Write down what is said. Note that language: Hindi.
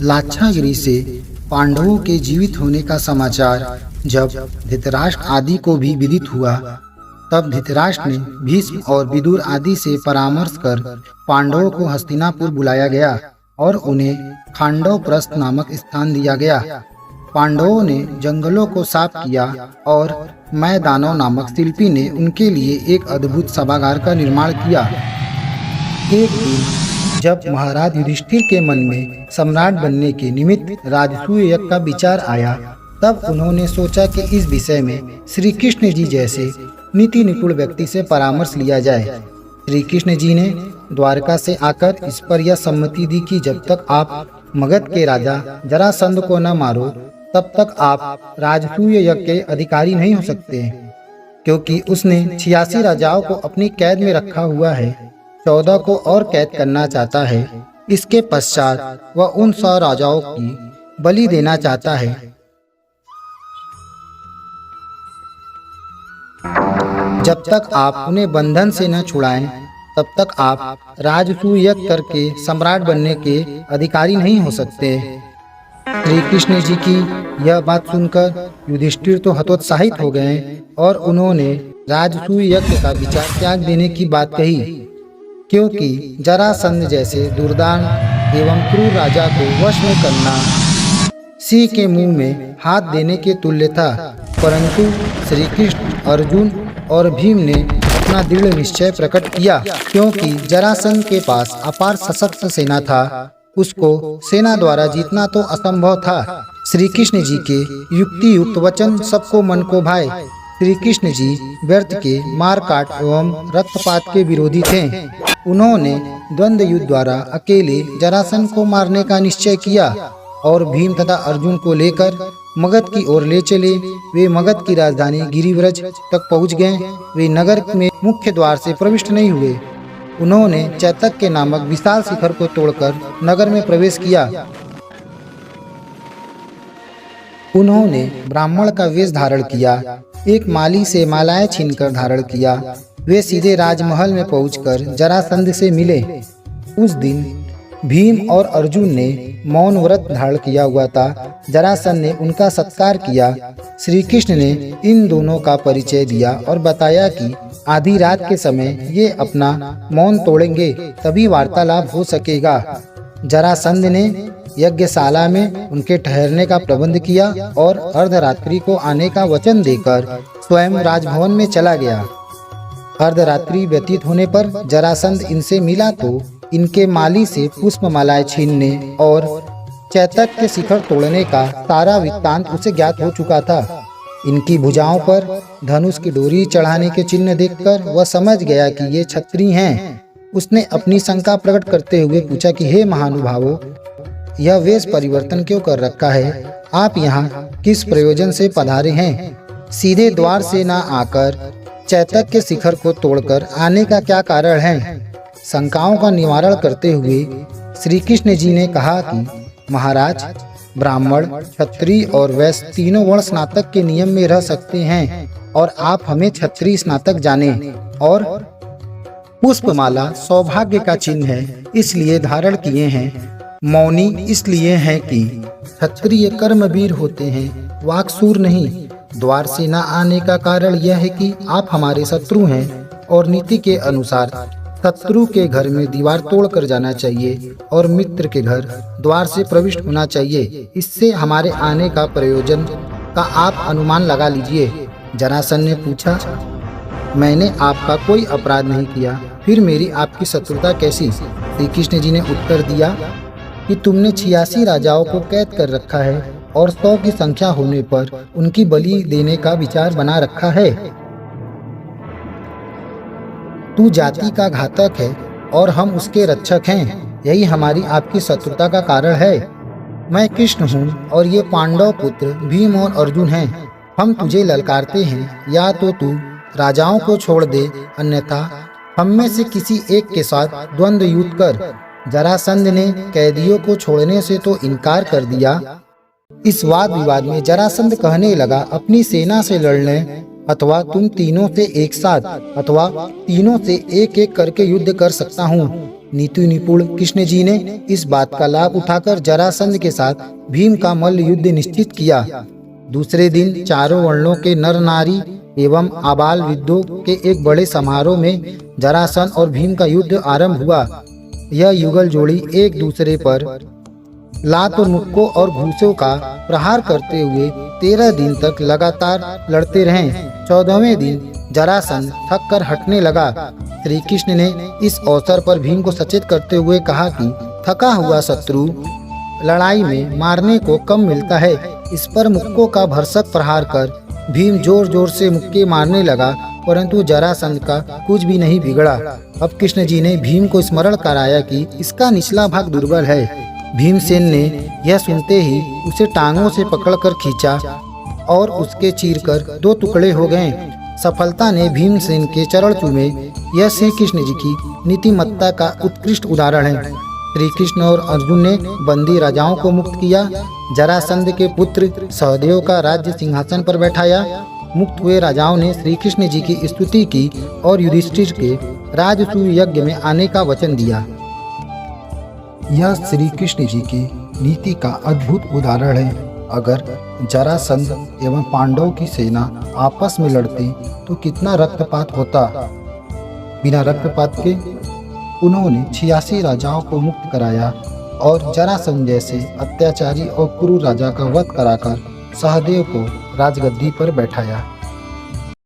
लाक्षागृह से पांडवों के जीवित होने का समाचार जब धृतराष्ट्र आदि को भी विदित हुआ, तब धृतराष्ट्र ने भीष्म और विदुर आदि से परामर्श कर पांडवों को हस्तिनापुर बुलाया गया और उन्हें खांडव प्रस्थ नामक स्थान दिया गया। पांडवों ने जंगलों को साफ किया और मैदानव नामक शिल्पी ने उनके लिए एक अद्भुत सभागार का निर्माण किया। एक दिन जब महाराज युधिष्ठिर के मन में सम्राट बनने के निमित्त राजसूय यज्ञ का विचार आया, तब उन्होंने सोचा कि इस विषय में श्री कृष्ण जी जैसे नीति निपुण व्यक्ति से परामर्श लिया जाए। श्री कृष्ण जी ने द्वारका से आकर इस पर यह सम्मति दी कि जब तक आप मगध के राजा जरासंध को न मारो, तब तक आप राजसूय यज्ञ के अधिकारी नहीं हो सकते, क्योंकि उसने 86 राजाओं को अपनी कैद में रखा हुआ है, 14 को और कैद करना चाहता है। इसके पश्चात वह उन 100 राजाओं की बलि देना चाहता है। जब तक आप उन्हें बंधन से न छुड़ाएं, तब तक आप राजसूय यज्ञ करके सम्राट बनने के अधिकारी नहीं हो सकते। श्री कृष्ण जी की यह बात सुनकर युधिष्ठिर तो हतोत्साहित हो गए और उन्होंने राजसूय यज्ञ का विचार त्याग देने की बात कही, क्योंकि जरासंध जैसे दुर्दान एवं क्रूर राजा को वश में करना सिंह के मुंह में हाथ देने के तुल्य था। परंतु श्री कृष्ण, अर्जुन और भीम ने अपना दृढ़ निश्चय प्रकट किया, क्योंकि जरासंध के पास अपार सशक्त सेना था। उसको सेना द्वारा जीतना तो असंभव था। श्री कृष्ण जी के युक्ति युक्त वचन सबको मन को भाए। श्री कृष्ण जी व्यर्थ के मार काट एवं रक्तपात के विरोधी थे। उन्होंने द्वंद्व युद्ध द्वारा अकेले जरासंध को मारने का निश्चय किया और भीम तथा अर्जुन को लेकर मगध की ओर ले चले। वे मगध की राजधानी गिरिव्रज तक पहुंच गए। वे नगर में मुख्य द्वार से प्रविष्ट नहीं हुए। उन्होंने चैतक नामक विशाल शिखर को तोड़कर नगर में प्रवेश किया। उन्होंने ब्राह्मण का वेश धारण किया, एक माली से मालाएं छीनकर धारण किया। वे सीधे राजमहल में पहुंचकर जरासंध से मिले। उस दिन भीम और अर्जुन ने मौन व्रत धारण किया हुआ था। जरासंध ने उनका सत्कार किया। श्री कृष्ण ने इन दोनों का परिचय दिया और बताया कि आधी रात के समय ये अपना मौन तोड़ेंगे, तभी वार्तालाप हो सकेगा। जरासंध ने यज्ञशाला में उनके ठहरने का प्रबंध किया और अर्धरात्रि को आने का वचन देकर स्वयं राजभवन में चला गया। अर्धरात्रि व्यतीत होने पर जरासंध इनसे मिला तो इनके माली से पुष्पमालाएं छीनने और चैतक के शिखर तोड़ने का सारा वृत्तांत उसे ज्ञात हो चुका था। इनकी भुजाओं पर धनुष की डोरी चढ़ाने के चिन्ह देखकर वह समझ गया कि ये क्षत्रिय हैं। उसने अपनी शंका प्रकट करते हुए पूछा कि हे महानुभावों, यह वेश परिवर्तन क्यों कर रखा है? आप यहाँ किस प्रयोजन से पधारे हैं? सीधे द्वार से न आकर चैतक के शिखर को तोड़कर आने का क्या कारण है? शंकाओं का निवारण करते हुए श्री कृष्ण जी ने कहा कि महाराज, ब्राह्मण, क्षत्रिय और वैश्य तीनों वर्ण स्नातक के नियम में रह सकते हैं और आप हमें क्षत्रिय स्नातक जाने। और पुष्पमाला सौभाग्य का चिन्ह है, इसलिए धारण किए हैं। मौनी इसलिए हैं कि क्षत्रिय कर्मवीर होते हैं, वाक्सूर नहीं। द्वार से न आने का कारण यह है कि आप हमारे शत्रु हैं और नीति के अनुसार शत्रु के घर में दीवार तोड़कर जाना चाहिए और मित्र के घर द्वार से प्रविष्ट होना चाहिए। इससे हमारे आने का प्रयोजन का आप अनुमान लगा लीजिए। जरासंध ने पूछा, मैंने आपका कोई अपराध नहीं किया, फिर मेरी आपकी शत्रुता कैसी? श्री कृष्ण जी ने उत्तर दिया कि तुमने 86 राजाओं को कैद कर रखा है और 100 की संख्या होने पर उनकी बलि देने का विचार बना रखा है। तू जाति का घातक है और हम उसके रक्षक हैं। यही हमारी आपकी शत्रुता का कारण है। मैं कृष्ण हूँ और ये पांडव पुत्र भीम और अर्जुन हैं। हम तुझे ललकारते हैं, या तो तू राजाओं को छोड़ दे, अन्यथा हम में से किसी एक के साथ द्वंद्व युद्ध कर। जरासंध ने कैदियों को छोड़ने से तो इनकार कर दिया। इस वाद विवाद में जरासंध कहने लगा, अपनी सेना से लड़ने अथवा तुम तीनों से एक साथ अथवा तीनों से एक एक करके युद्ध कर सकता हूँ। नीति निपुण कृष्ण जी ने इस बात का लाभ उठाकर जरासंध के साथ भीम का मल्ल युद्ध निश्चित किया। दूसरे दिन चारों वर्णों के नर नारी एवं आबाल वृद्धों के एक बड़े समारोह में जरासंध और भीम का युद्ध आरंभ हुआ। यह युगल जोड़ी एक दूसरे पर लात और मुक्कों और घूंसों का प्रहार करते हुए 13 दिन तक लगातार लड़ते रहे। 14वें दिन जरासंध थक कर हटने लगा। श्री कृष्ण ने इस अवसर पर भीम को सचेत करते हुए कहा कि थका हुआ शत्रु लड़ाई में मारने को कम मिलता है। इस पर मुक्कों का भरसक प्रहार कर भीम जोर जोर से मुक्के मारने लगा, परंतु जरासंध का कुछ भी नहीं बिगड़ा। अब कृष्ण जी ने भीम को स्मरण कराया कि इसका निचला भाग दुर्बल है। भीमसेन ने यह सुनते ही उसे टांगों से पकड़कर खींचा और उसके चीरकर 2 टुकड़े हो गए। सफलता ने भीमसेन के चरण चूमे। यह श्री कृष्ण जी की नीतिमत्ता का उत्कृष्ट उदाहरण है। श्री कृष्ण और अर्जुन ने बंदी राजाओं को मुक्त किया। जरासंध के पुत्र सहदेव का राज्य सिंहासन पर बैठाया। मुक्त हुए राजाओं ने श्री कृष्ण जी की स्तुति की और युधिष्ठिर के राजसूय यज्ञ में आने का वचन दिया। यह श्री कृष्ण जी की नीति का अद्भुत उदाहरण है। अगर जरासंध एवं पांडवों की सेना आपस में लड़ती तो कितना रक्तपात होता। बिना रक्तपात के उन्होंने 86 राजाओं को मुक्त कराया और जरासंध जैसे अत्याचारी और क्रूर राजा का वध कराकर सहदेव को राजगद्दी पर बैठाया।